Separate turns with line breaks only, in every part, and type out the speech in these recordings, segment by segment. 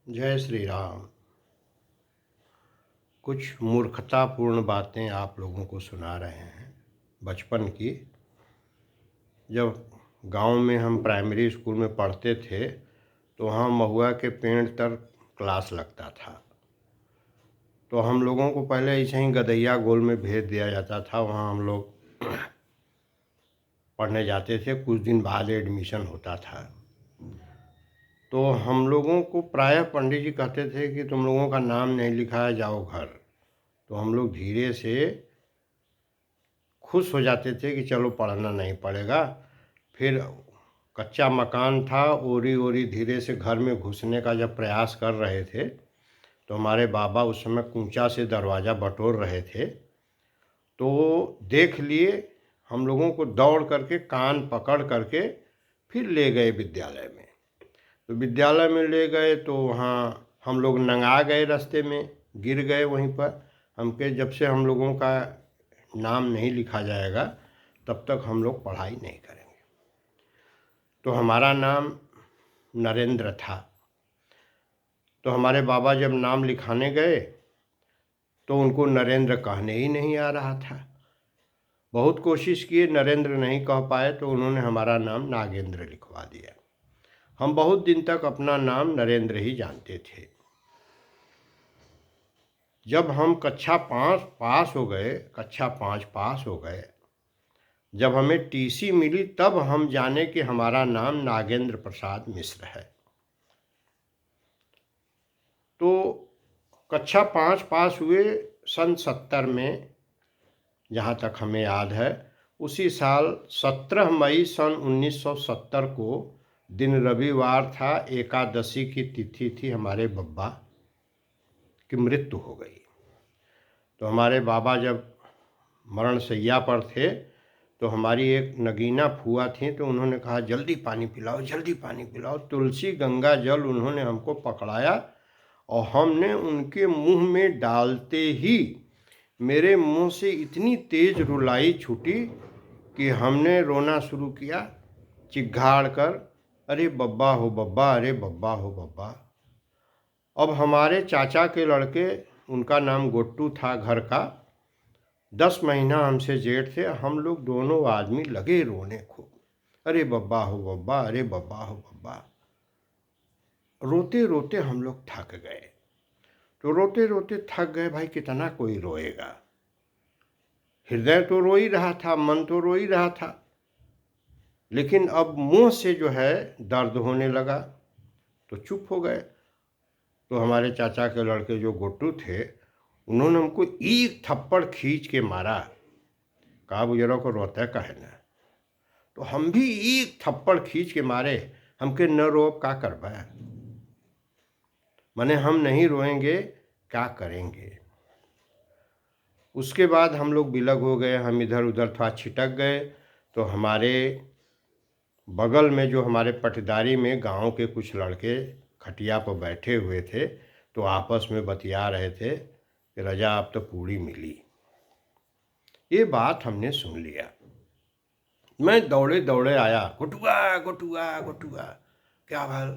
जय श्री राम। कुछ मूर्खतापूर्ण बातें आप लोगों को सुना रहे हैं बचपन की। जब गांव में हम प्राइमरी स्कूल में पढ़ते थे तो वहाँ महुआ के पेड़ तर क्लास लगता था। तो हम लोगों को पहले ऐसे ही गदैया गोल में भेज दिया जाता था। वहाँ हम लोग पढ़ने जाते थे, कुछ दिन बाद एडमिशन होता था। तो हम लोगों को प्रायः पंडित जी कहते थे कि तुम लोगों का नाम नहीं लिखा है, जाओ घर। तो हम लोग धीरे से खुश हो जाते थे कि चलो पढ़ना नहीं पड़ेगा। फिर कच्चा मकान था, ओरी ओरी धीरे से घर में घुसने का जब प्रयास कर रहे थे तो हमारे बाबा उस समय कूंचा से दरवाज़ा बटोर रहे थे। तो देख लिए, हम लोगों को दौड़ करके कान पकड़ करके फिर ले गए विद्यालय में। तो विद्यालय में ले गए तो वहाँ हम लोग नंगा गए, रास्ते में गिर गए वहीं पर। हमके जब से हम लोगों का नाम नहीं लिखा जाएगा तब तक हम लोग पढ़ाई नहीं करेंगे। तो हमारा नाम नरेंद्र था। तो हमारे बाबा जब नाम लिखाने गए तो उनको नरेंद्र कहने ही नहीं आ रहा था। बहुत कोशिश किए, नरेंद्र नहीं कह पाए तो उन्होंने हमारा नाम नागेंद्र लिखवा दिया। हम बहुत दिन तक अपना नाम नरेंद्र ही जानते थे। जब हम कक्षा 5 पास हो गए, जब हमें टीसी मिली तब हम जाने कि हमारा नाम नागेंद्र प्रसाद मिश्र है। तो कक्षा 5 पास हुए सन 70 में, जहाँ तक हमें याद है। उसी साल 17 मई सन 1970 को दिन रविवार था, एकादशी की तिथि थी। हमारे बब्बा की मृत्यु हो गई। तो हमारे बाबा जब मरण शैया पर थे तो हमारी एक नगीना फूआ थी, तो उन्होंने कहा जल्दी पानी पिलाओ, जल्दी पानी पिलाओ। तुलसी गंगा जल उन्होंने हमको पकड़ाया और हमने उनके मुंह में डालते ही मेरे मुंह से इतनी तेज रुलाई छूटी कि हमने रोना शुरू किया चिघाड़ कर, अरे बब्बा हो बब्बा, अरे बब्बा हो बब्बा। अब हमारे चाचा के लड़के, उनका नाम गोट्टू था, घर का 10 महीना हमसे जेठ थे। हम लोग दोनों आदमी लगे रोने खूब, अरे बब्बा हो बब्बा, अरे बब्बा हो बब्बा। रोते रोते हम लोग थक गए। तो रोते रोते थक गए, भाई कितना कोई रोएगा। हृदय तो रो ही रहा था, मन तो रो ही रहा था, लेकिन अब मुंह से जो है दर्द होने लगा तो चुप हो गए। तो हमारे चाचा के लड़के जो गोट्टू थे, उन्होंने हमको एक थप्पड़ खींच के मारा। कहा बुजुर्गों को रोता का है ना। तो हम भी एक थप्पड़ खींच के मारे। हमके न रोब का करबा, माने हम नहीं रोएंगे क्या करेंगे। उसके बाद हम लोग बिलग हो गए, हम इधर उधर थोड़ा छिटक गए। तो हमारे बगल में जो हमारे पटदारी में गांव के कुछ लड़के खटिया पर बैठे हुए थे, तो आपस में बतिया रहे थे कि रजा अब तो पूरी मिली। ये बात हमने सुन लिया। मैं दौड़े दौड़े आया, गोटुआ गोटुआ गोटुआ, क्या हाल।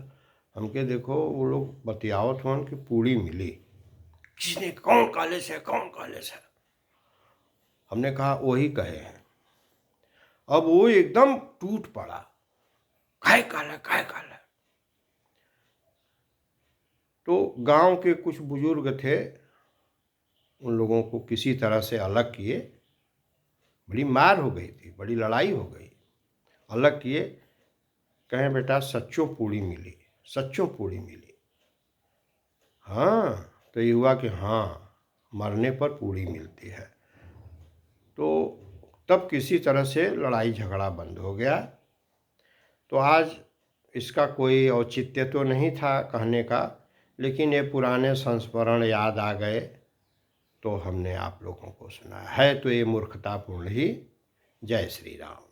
हमके देखो वो लोग बतियावत हुआ कि पूरी मिली। किसने, कौन कॉलेज है, कौन कॉलेज है। हमने कहा वही कहे हैं। अब वो एकदम टूट पड़ा, काय काला काय काला। तो गांव के कुछ बुजुर्ग थे, उन लोगों को किसी तरह से अलग किए। बड़ी मार हो गई थी, बड़ी लड़ाई हो गई, अलग किए। कहें बेटा सच्चो पूड़ी मिली, सच्चो पूड़ी मिली। हाँ, तो ये हुआ कि हाँ, मरने पर पूड़ी मिलती है। तो तब किसी तरह से लड़ाई झगड़ा बंद हो गया। तो आज इसका कोई औचित्य तो नहीं था कहने का, लेकिन ये पुराने संस्मरण याद आ गए तो हमने आप लोगों को सुनाया है। तो ये मूर्खतापूर्ण ही। जय श्री राम।